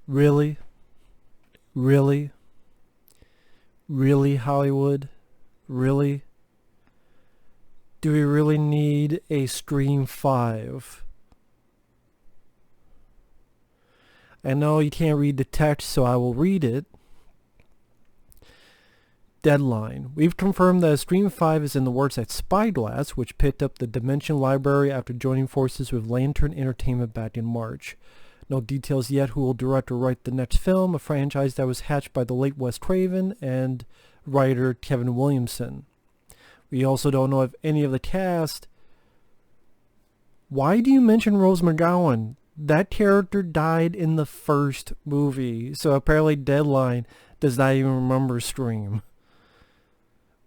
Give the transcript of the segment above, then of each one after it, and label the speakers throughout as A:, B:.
A: Really? Really? Really, Hollywood? Really? Do we really need a Scream 5? I know you can't read the text, so I will read it. Deadline. We've confirmed that Scream 5 is in the works at Spyglass, which picked up the Dimension Library after joining forces with Lantern Entertainment back in March. No details yet who will direct or write the next film, a franchise that was hatched by the late Wes Craven and writer Kevin Williamson. We also don't know if any of the cast... Why do you mention Rose McGowan? That character died in the first movie, so apparently Deadline does not even remember Scream.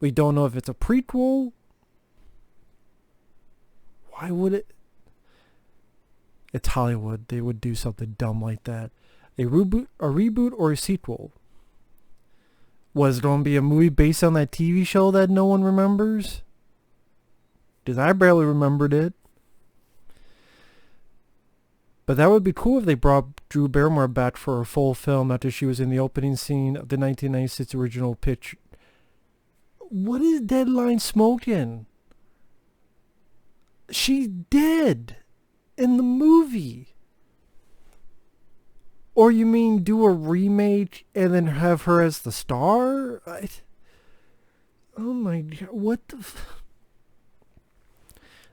A: We don't know if it's a prequel. Why would it... It's Hollywood. They would do something dumb like that. A reboot or a sequel? Was it going to be a movie based on that TV show that no one remembers? Because I barely remembered it. But that would be cool if they brought Drew Barrymore back for a full film after she was in the opening scene of the 1996 original picture. What is Deadline smoking? She's dead in the movie. Or you mean do a remake and then have her as the star? Oh my god, what the...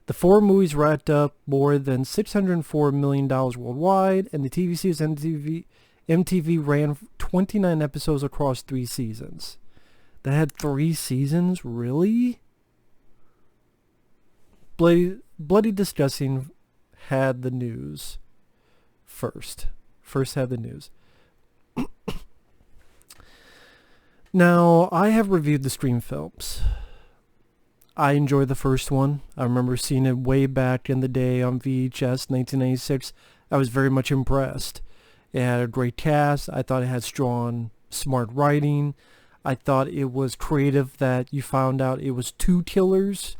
A: The four movies racked up more than $604 million worldwide, and the TV series MTV ran 29 episodes across 3 seasons. That had 3 seasons? Really? Bloody Disgusting had the news first. First had the news. Now, I have reviewed the Scream films. I enjoyed the first one. I remember seeing it way back in the day on VHS, 1996. I was very much impressed. It had a great cast. I thought it had strong, smart writing. I thought it was creative that you found out it was 2 killers.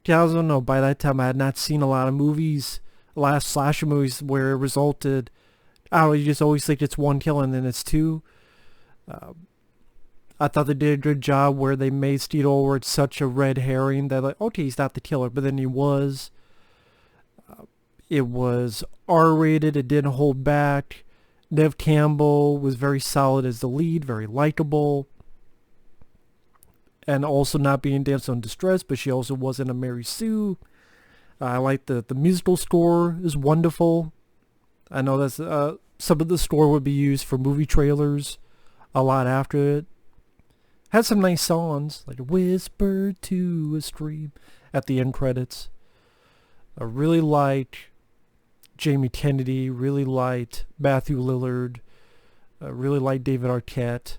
A: I don't know, by that time I had not seen a lot of movies, a lot of slasher movies where it resulted, you just always think it's 1 kill and then it's 2. I thought they did a good job where they made Steve Orward such a red herring that, like, okay, he's not the killer, but then he was. It was R-rated. It didn't hold back. Neve Campbell was very solid as the lead, very likable. And also not being damsel in distress, but she also wasn't a Mary Sue. I like the musical score is wonderful. I know that's some of the score would be used for movie trailers a lot after it. Had some nice songs, like Whisper to a Stream at the end credits. I really liked Jamie Kennedy, really liked Matthew Lillard, really liked David Arquette.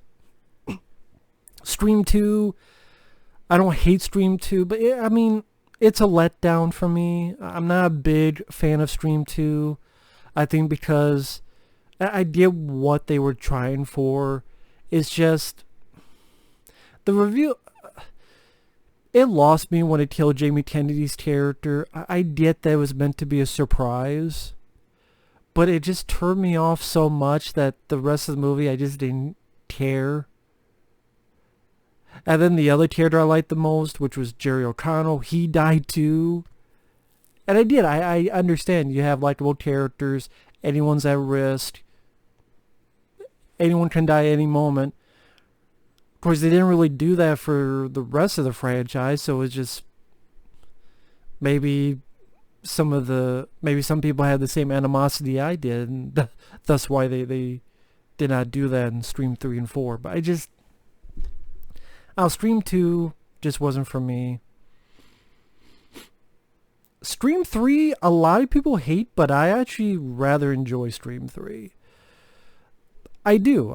A: Scream 2, I don't hate Scream 2, but it's a letdown for me. I'm not a big fan of Scream 2. I think because I get what they were trying for. It's just... The review, it lost me when it killed Jamie Kennedy's character. I get that it was meant to be a surprise, but it just turned me off so much that the rest of the movie I just didn't care. And then the other character I liked the most, which was Jerry O'Connell, he died too. And I understand you have likable characters, anyone's at risk, anyone can die at any moment. Of course, they didn't really do that for the rest of the franchise, so it's just maybe some people had the same animosity I did, and that's why they did not do that in Scream 3 and 4. But Scream 2 just wasn't for me. Scream 3, a lot of people hate, but I actually rather enjoy Scream 3. I do.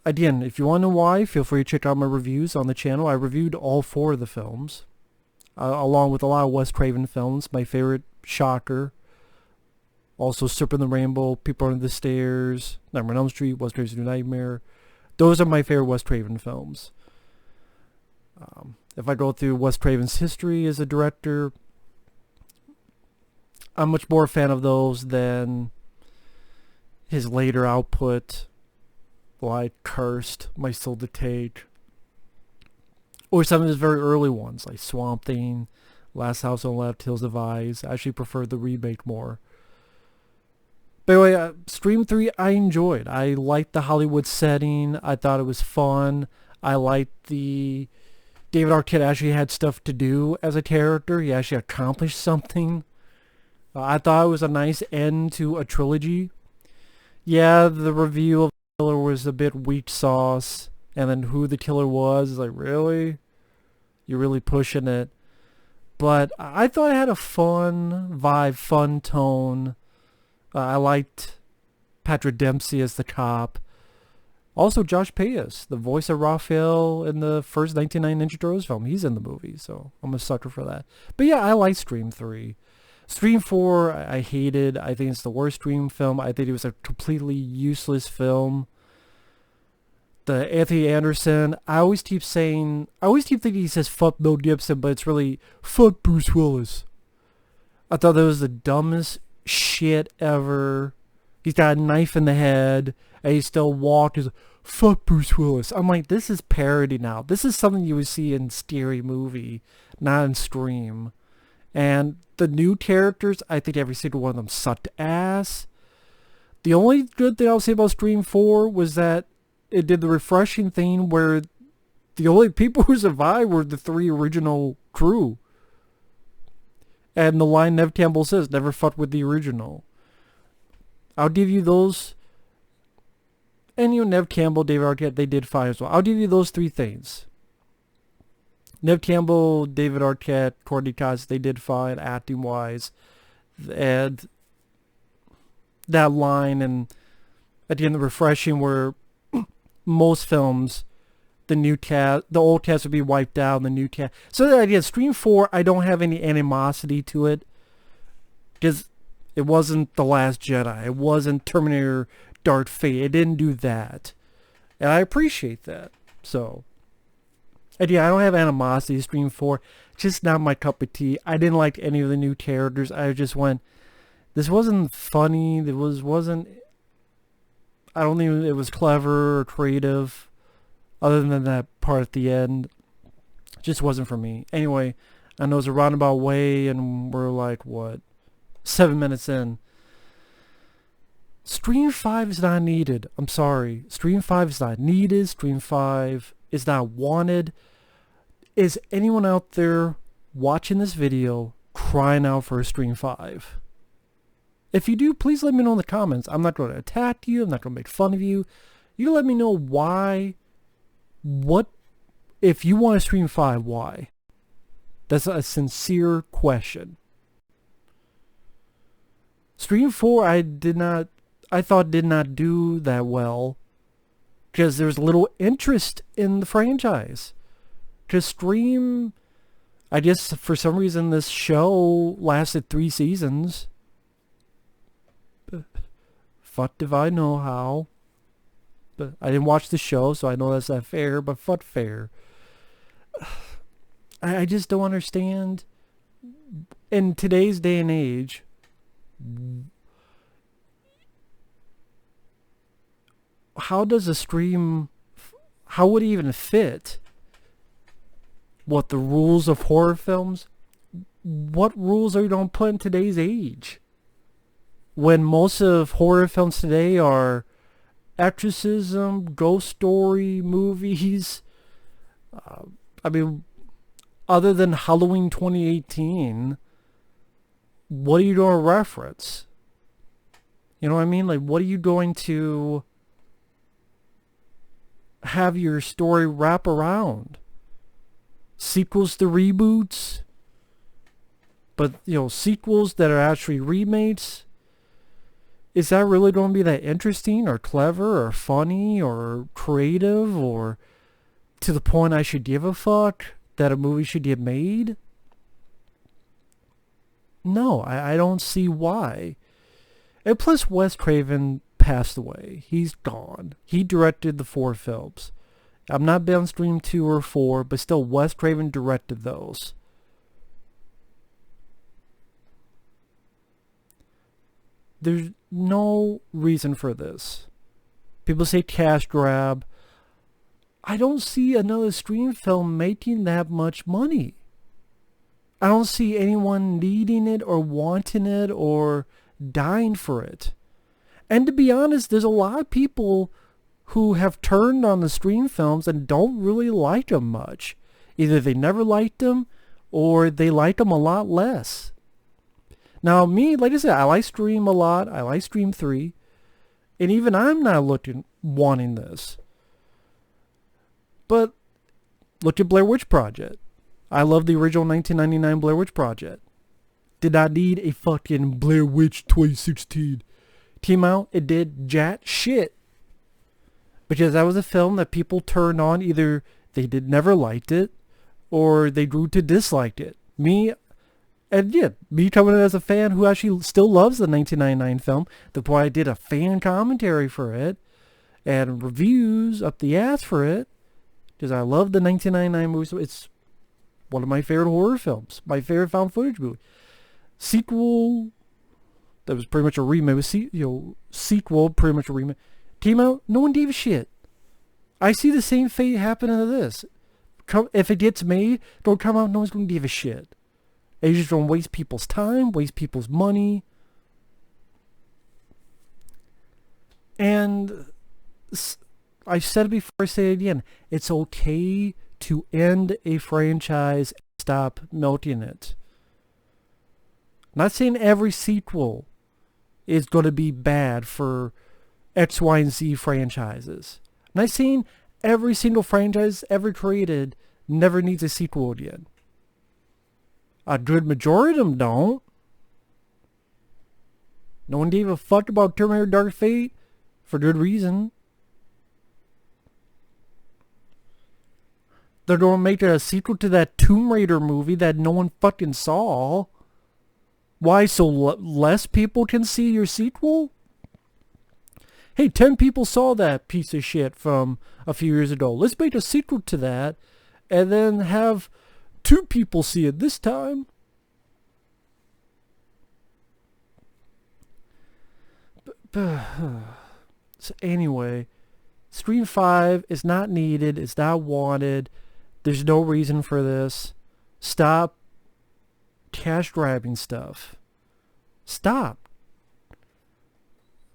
A: Again, if you want to know why, feel free to check out my reviews on the channel. I reviewed all 4 of the films, along with a lot of Wes Craven films. My favorite, Shocker. Also, Serpent and the Rainbow, People Under the Stairs, Nightmare on Elm Street, Wes Craven's New Nightmare. Those are my favorite Wes Craven films. If I go through Wes Craven's history as a director, I'm much more a fan of those than his later output, well, I cursed my soul to take. Or some of his very early ones, like Swamp Thing, Last House on the Left, Hills of Eyes. I actually prefer the remake more. But anyway, Scream 3 I enjoyed. I liked the Hollywood setting. I thought it was fun. I liked the... David Arquette actually had stuff to do as a character. He actually accomplished something. I thought it was a nice end to a trilogy. Yeah, the reveal of the killer was a bit weak sauce. And then who the killer was, is like, really? You're really pushing it. But I thought it had a fun vibe, fun tone. I liked Patrick Dempsey as the cop. Also, Josh Payas, the voice of Raphael in the first 1999 Ninja Turtles film. He's in the movie, so I'm a sucker for that. But yeah, I like Scream 3. Scream 4, I hated. I think it's the worst Scream film. I think it was a completely useless film. The Anthony Anderson, I always keep thinking he says fuck Mel Gibson, but it's really fuck Bruce Willis. I thought that was the dumbest shit ever. He's got a knife in the head, and he still walks. He's like, fuck Bruce Willis. I'm like, this is parody now. This is something you would see in Scary Movie, not in Scream. And the new characters, I think every single one of them sucked ass. The only good thing I'll say about Scream 4 was that it did the refreshing thing where the only people who survived were the 3 original crew. And the line Nev Campbell says, never fuck with the original. I'll give you those. And you know, Nev Campbell, David Arquette, they did fine as well. I'll give you those 3 things. Nev Campbell, David Arquette, Courtney Cox, they did fine acting-wise. And that line, and at the end, the refreshing where most films, the old cast would be wiped out, and the new cast. So the idea, Scream 4, I don't have any animosity to it, because it wasn't The Last Jedi, it wasn't Terminator Dark Fate, it didn't do that, and I appreciate that. So, and yeah, I don't have animosity to Scream 4, just not my cup of tea. I didn't like any of the new characters. I just went, this wasn't funny, wasn't, I don't think it was clever or creative, other than that part at the end. It just wasn't for me. Anyway, I know it's a roundabout way, and we're like, what, 7 minutes in. Scream 5 is not needed. I'm sorry. Scream 5 is not needed. Scream 5 is not wanted. Is anyone out there watching this video crying out for a Scream 5? If you do, please let me know in the comments. I'm not going to attack you. I'm not going to make fun of you. You let me know why. What, if you want a Scream 5, why? That's a sincere question. Scream 4, I thought did not do that well, because there's little interest in the franchise. Because Scream, I guess for some reason this show lasted 3 seasons. Fuck if I know how. But I didn't watch the show, so I know that's not fair, but fuck fair. I just don't understand. In today's day and age, how does a Scream, how would it even fit? What, the rules of horror films? What rules are you going to put in today's age? When most of horror films today are exorcism, ghost story movies. I mean, other than Halloween 2018, what are you going to reference? You know what I mean? Like, what are you going to have your story wrap around? Sequels to reboots? But, you know, sequels that are actually remakes? Is that really going to be that interesting or clever or funny or creative or to the point I should give a fuck that a movie should get made? No, I don't see why. And plus Wes Craven passed away. He's gone. He directed the 4 films. I'm not big on Scream 2 or 4, but still Wes Craven directed those. There's no reason for this. People say cash grab. I don't see another stream film making that much money. I don't see anyone needing it or wanting it or dying for it. And to be honest, there's a lot of people who have turned on the stream films and don't really like them much. Either they never liked them or they like them a lot less. Now me, like I said, I like Stream a lot. I like Stream 3. And even I'm not wanting this. But look at Blair Witch Project. I love the original 1999 Blair Witch Project. Did I need a fucking Blair Witch 2016 team out? It did jack shit. Because that was a film that people turned on. Either they never liked it or they grew to dislike it. Me coming in as a fan who actually still loves the 1999 film. That's why I did a fan commentary for it and reviews up the ass for it. Because I love the 1999 movie. It's one of my favorite horror films. My favorite found footage movie. Sequel, that was pretty much a remake. Sequel, pretty much a remake. Came out, no one gave a shit. I see the same fate happening to this. If it gets made, don't come out, no one's going to give a shit. It's just going to waste people's time, waste people's money. And I said it before, I say it again. It's okay to end a franchise and stop milking it. I'm not saying every sequel is going to be bad for X, Y, and Z franchises. I'm not saying every single franchise ever created never needs a sequel again. A good majority of them don't. No one gave a fuck about Terminator Dark Fate for good reason. They're going to make a sequel to that Tomb Raider movie that no one fucking saw. Why? So less people can see your sequel? Hey, 10 people saw that piece of shit from a few years ago. Let's make a sequel to that and then have 2 people see it this time. So anyway, Scream 5 is not needed. It's not wanted. There's no reason for this. Stop cash grabbing stuff. Stop. I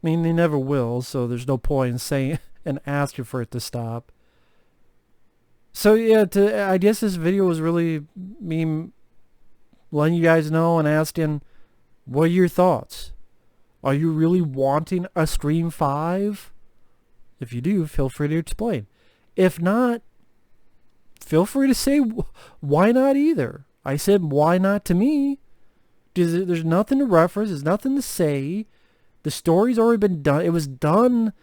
A: mean, they never will, so there's no point in saying and asking for it to stop. So yeah, I guess this video was really me letting you guys know and asking, what are your thoughts? Are you really wanting a Scream 5? If you do, feel free to explain. If not, feel free to say why not either. I said why not to me. There's nothing to reference. There's nothing to say. The story's already been done. It was done.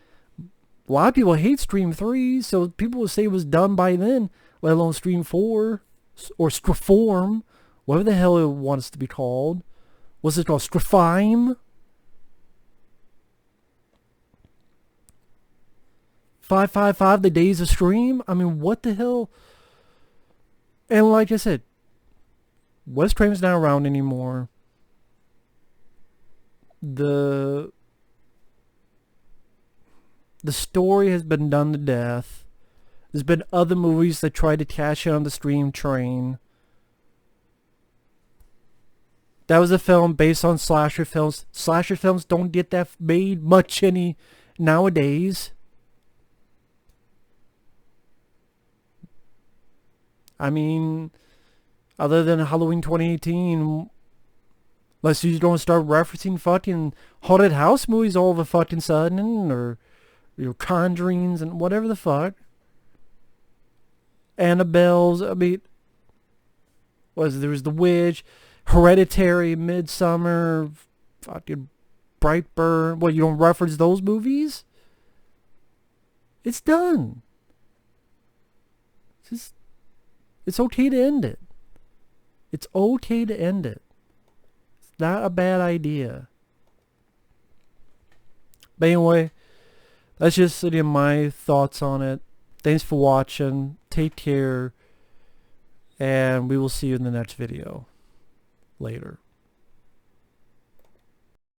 A: A lot of people hate Scream 3, so people will say it was done by then, let alone Scream 4 or Scriform, whatever the hell it wants to be called. What's it called? Scrifime? 555, The Days of Scream? I mean, what the hell? And like I said, Wes Craven's not around anymore. The story has been done to death. There's been other movies that tried to cash in on the Scream train. That was a film based on slasher films. Slasher films don't get that made much any nowadays. I mean, other than Halloween 2018, unless you don't start referencing fucking haunted house movies all of a fucking sudden, or Conjurings and whatever the fuck. Annabelle's, I mean, there was The Witch, Hereditary, Midsummer, fucking Brightburn. What, you don't reference those movies? It's done. It's okay to end it. It's okay to end it. It's not a bad idea. But anyway, that's just my thoughts on it. Thanks for watching. Take care. And we will see you in the next video. Later.